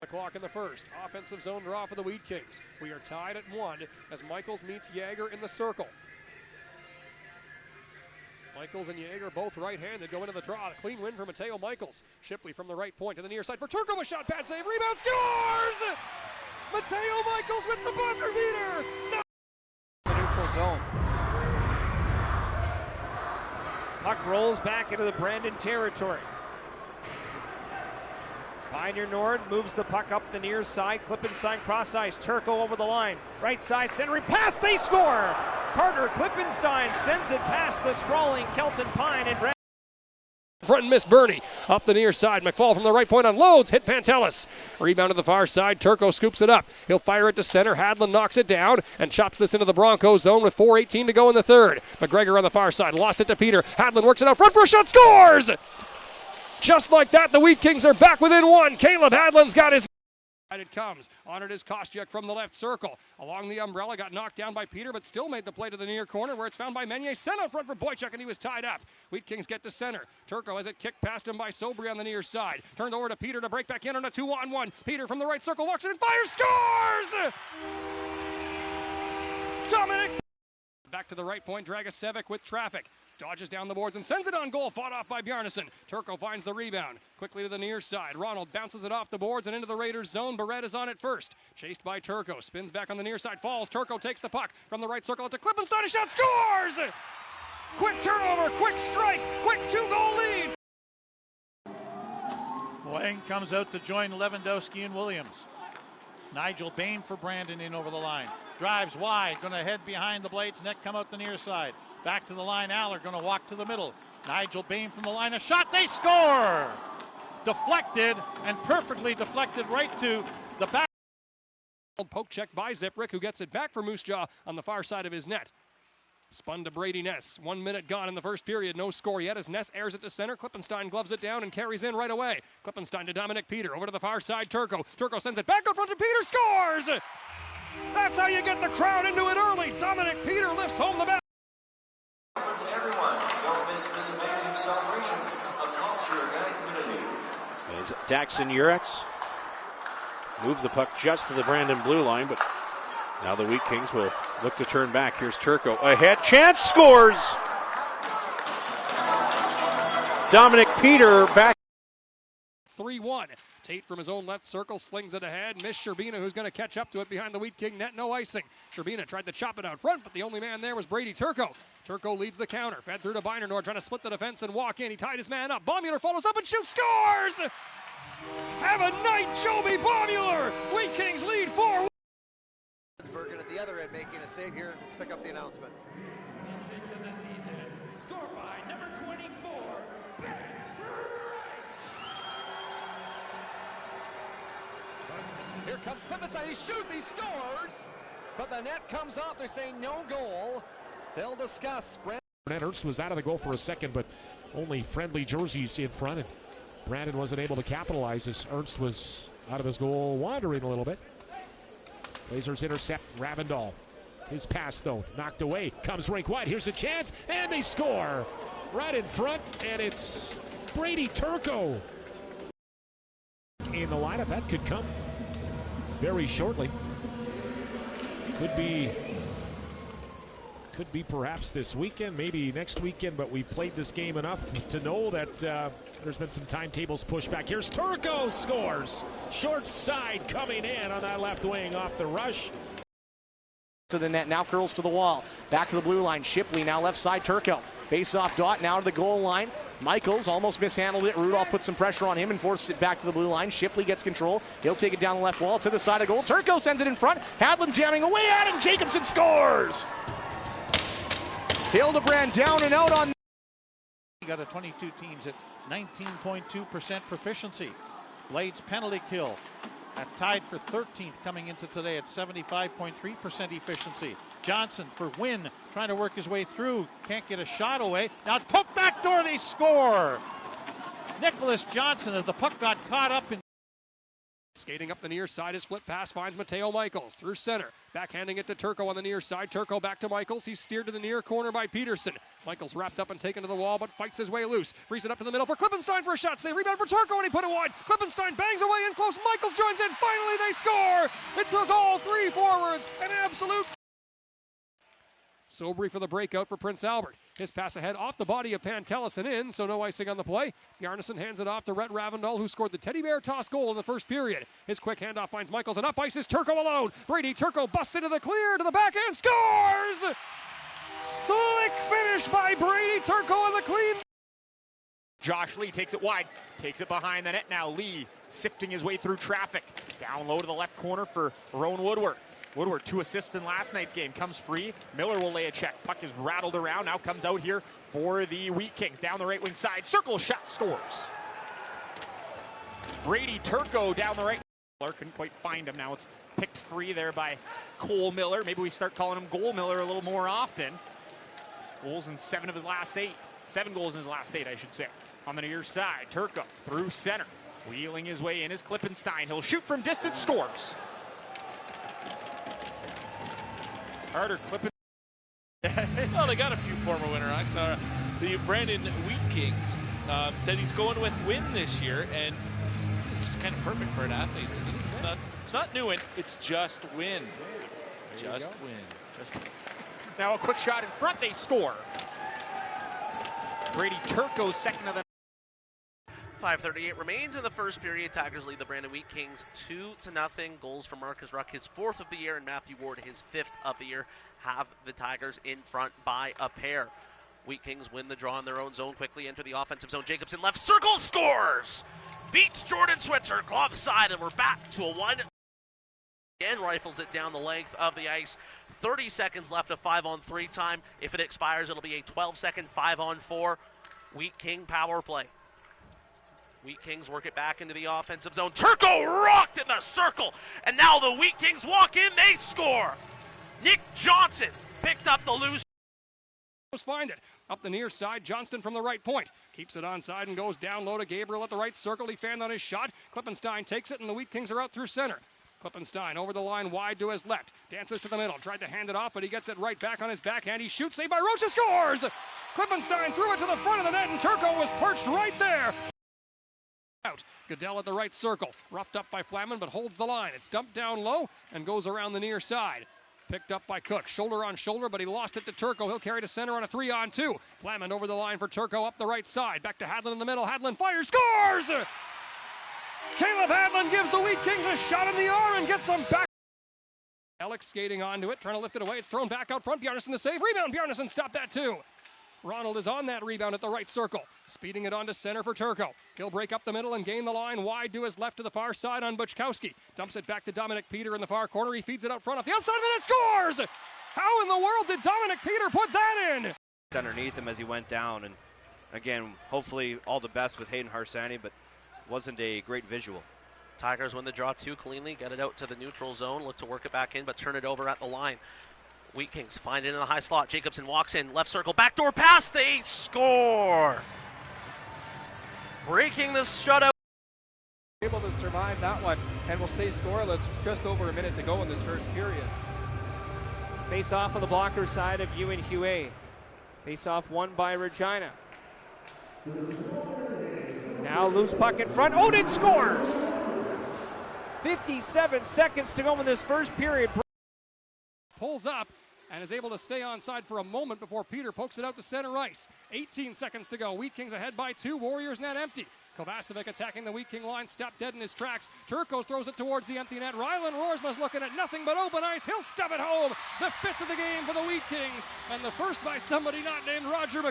The clock in the first. Offensive zone draw for the Wheat Kings. We are tied at 1 as Michaels meets Yager in the circle. Michaels and Yager both right-handed go into the draw. A clean win for Mateo Michaels. Shipley from the right point to the near side for Turko. A shot, pad save, rebound, scores! Mateo Michaels with the buzzer beater! No. The neutral zone. Puck rolls back into the Brandon territory. Pioneer Nord moves the puck up the near side, Klippenstein cross ice, Turko over the line, right side centering pass, they score! Carter Klippenstein sends it past the sprawling Kelton Pine and front and miss Bernie. Up the near side, McFall from the right point unloads, hit Pantelis. Rebound to the far side, Turko scoops it up. He'll fire it to center, Hadlin knocks it down and chops this into the Broncos zone with 4:18 to go in the third. McGregor on the far side, lost it to Peter. Hadlin works it out front for a shot, scores! Just like that, the Wheat Kings are back within 1. Caleb Hadlin's got his... It comes. Honored is Kostyuk from the left circle. Along the umbrella, got knocked down by Peter, but still made the play to the near corner where it's found by Meunier. Sent out front for Boychuk, and he was tied up. Wheat Kings get to center. Turko has it kicked past him by Sobry on the near side. Turned over to Peter to break back in on a 2-on-1. Peter from the right circle walks it and fires, scores! Dominic! Back to the right point, Dragicevic with traffic. Dodges down the boards and sends it on goal, fought off by Bjarnason. Turko finds the rebound. Quickly to the near side. Ronald bounces it off the boards and into the Raiders zone. Barrett is on it first. Chased by Turko. Spins back on the near side, falls. Turko takes the puck from the right circle to Klippenstein. A shot, scores! Quick turnover, quick strike, quick 2-goal lead. Lang comes out to join Lewandowski and Williams. Nigel Bain for Brandon in over the line. Drives wide, going to head behind the blades, net come out the near side. Back to the line, Aller going to walk to the middle. Nigel Bain from the line, a shot, they score! Deflected, and perfectly deflected right to the back. Poke check by Ziprick, who gets it back for Moose Jaw on the far side of his net. Spun to Brady Ness. 1 minute gone in the first period. No score yet as Ness airs it to center. Klippenstein gloves it down and carries in right away. Klippenstein to Dominic Peter. Over to the far side, Turko. Turko sends it back up front to Peter. Scores! That's how you get the crowd into it early. Dominic Peter lifts home the bat. To everyone, don't miss this amazing celebration of culture and community. As Daxon Urex moves the puck just to the Brandon blue line, but now the Wheat Kings will look to turn back. Here's Turko ahead, chance, scores! Dominic Peter back. 3-1. Tate from his own left circle slings it ahead. Miss Sherbina, who's going to catch up to it behind the Wheat King net. No icing. Sherbina tried to chop it out front, but the only man there was Brady Turko. Turko leads the counter. Fed through to Beinernor, trying to split the defense and walk in. He tied his man up. Baumüller follows up and shoots. Scores! Have a night, Joby Baumüller! Wheat Kings lead 4-1. At the other end making a save here. Let's pick up the announcement. Scored by number 24. Here comes Klippenstein, he shoots, he scores, but the net comes out, they're saying no goal. They'll discuss. Ernst was out of the goal for a second, but only friendly jerseys in front, and Brandon wasn't able to capitalize as Ernst was out of his goal, wandering a little bit. Blazers intercept Ravindal. His pass, though, knocked away, comes rink wide, here's a chance, and they score! Right in front, and it's Brady Turko in the lineup. That could come very shortly. Could be perhaps this weekend, maybe next weekend, but we played this game enough to know that there's been some timetables pushed back. Here's Turko, scores! Short side coming in on that left wing off the rush. To the net, now curls to the wall. Back to the blue line, Shipley now left side, Turko. Face-off dot, now to the goal line. Michaels almost mishandled it. Rudolph put some pressure on him and forced it back to the blue line. Shipley gets control. He'll take it down the left wall to the side of goal. Turko sends it in front. Hadlin jamming away at him. Jacobson scores! Hildebrand down and out on. He got a 22 teams at 19.2% proficiency. Blades penalty kill tied for 13th coming into today at 75.3% efficiency. Johnson for Wynn trying to work his way through. Can't get a shot away. Now it's poked back door, they score! Nicholas Johnson as the puck got caught up in Skating up the near side, his flip pass finds Mateo Michaels through center. Backhanding it to Turko on the near side. Turko back to Michaels. He's steered to the near corner by Peterson. Michaels wrapped up and taken to the wall, but fights his way loose. Frees it up to the middle for Klippenstein for a shot save. Rebound for Turko, and he put it wide. Klippenstein bangs away in close. Michaels joins in. Finally, they score. It took all three forwards. An absolute. Sobry for the breakout for Prince Albert. His pass ahead off the body of Pantelis and in, so no icing on the play. Bjarnason hands it off to Rhett Ravendal, who scored the teddy bear toss goal in the first period. His quick handoff finds Michaels, and up ice is Turko alone. Brady Turko busts into the clear to the backhand, scores! Slick finish by Brady Turko on the clean. Josh Lee takes it wide, takes it behind the net now. Lee sifting his way through traffic. Down low to the left corner for Rowan Woodward. Woodward, 2 assists in last night's game, comes free. Miller will lay a check. Puck is rattled around, now comes out here for the Wheat Kings. Down the right wing side, circle shot, scores. Brady Turko down the right. Couldn't quite find him. Now it's picked free there by Cole Miller. Maybe we start calling him Goal Miller a little more often. Goals in 7 of his last 8. 7 goals in his last 8, I should say. On the near side, Turko through center. Wheeling his way in is Klippenstein. He'll shoot from distance, scores. Harder Klippen. Well, they got a few former winner Ox. The Brandon Wheat Kings said he's going with win this year, and it's kind of perfect for an athlete. It's not new, it's just win. Just win. Just now a quick shot in front, they score. Brady Turko second of the 5:38 remains in the first period. Tigers lead the Brandon Wheat Kings 2-0. Goals from Marcus Ruck, his 4th of the year, and Matthew Ward, his 5th of the year, have the Tigers in front by a pair. Wheat Kings win the draw in their own zone, quickly enter the offensive zone. Jacobson left circle, scores! Beats Jordan Switzer, glove side, and we're back to a 1. Again, rifles it down the length of the ice. 30 seconds left of 5-on-3 time. If it expires, it'll be a 12-second 5-on-4 Wheat King power play. Wheat Kings work it back into the offensive zone. Turko rocked in the circle, and now the Wheat Kings walk in, they score. Nick Johnson picked up the loose. Find it up the near side. Johnston from the right point keeps it onside and goes down low to Gabriel at the right circle. He fanned on his shot. Klippenstein takes it, and the Wheat Kings are out through center. Klippenstein over the line wide to his left. Dances to the middle. Tried to hand it off, but he gets it right back on his backhand. He shoots, saved by Rocha, scores! Klippenstein threw it to the front of the net, and Turko was perched right there. Out. Goodell at the right circle. Roughed up by Flaman, but holds the line. It's dumped down low and goes around the near side. Picked up by Cook. Shoulder on shoulder, but he lost it to Turko. He'll carry to center on a 3-on-2. Flaman over the line for Turko up the right side. Back to Hadlin in the middle. Hadlin fires, scores! Caleb Hadlin gives the Wheat Kings a shot in the arm and gets them back. Alex skating onto it, trying to lift it away. It's thrown back out front. Bjarnason the save. Rebound. Bjarnason stopped that too. Ronald is on that rebound at the right circle. Speeding it on to center for Turko. He'll break up the middle and gain the line wide to his left to the far side on Buchkowski. Dumps it back to Dominic Peter in the far corner. He feeds it out front off the outside of the net. Scores! How in the world did Dominic Peter put that in? Underneath him as he went down. And again, hopefully all the best with Hayden Harsani, but wasn't a great visual. Tigers win the draw too cleanly. Get it out to the neutral zone. Look to work it back in, but turn it over at the line. Wheat Kings find it in the high slot. Jacobson walks in, left circle, backdoor pass, they score! Breaking the shutout. Able to survive that one and will stay scoreless. Just over a minute to go in this first period. Face off on the blocker side of UNQA. Face off won by Regina. Now loose puck in front. Odin scores! 57 seconds to go in this first period. Pulls up and is able to stay onside for a moment before Peter pokes it out to center ice. 18 seconds to go. Wheat Kings ahead by 2. Warriors net empty. Kovacevic attacking the Wheat King line, stopped dead in his tracks. Turko throws it towards the empty net. Rylan Roersma's looking at nothing but open ice. He'll stuff it home. The 5th of the game for the Wheat Kings, and the first by somebody not named Roger